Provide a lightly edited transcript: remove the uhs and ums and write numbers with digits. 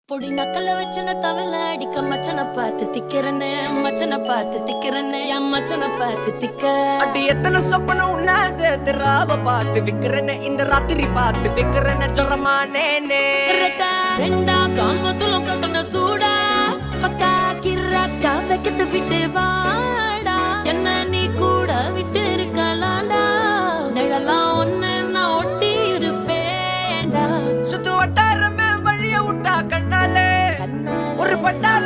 பொடி நக்கல வச்சன தவள அடிக்க மச்சன பார்த்து திக்கிறனே மச்சன பார்த்து திக்கிறனே என் மச்சன பார்த்து திக்க அடி எத்தனை சொப்பன உன்னா சேர்த்து ராவ பார்த்து விக்கிறனே இந்த ராத்திரி பார்த்து விக்கிறனே ஜொரமானே ரெண்டா காமத்துலம் கட்டண சூடா பக்கா கிராக்கா வைக்கத்து விட்டு வாடா என்ன நீ கூட விட்டு இருக்கலாண்டா நிழலாம் ஒன்னு நான் ஒட்டி இருப்பேன்டா சுத்து வட்டாரமே வழிய விட்டா கண்ணாலே ஒரு பட்டால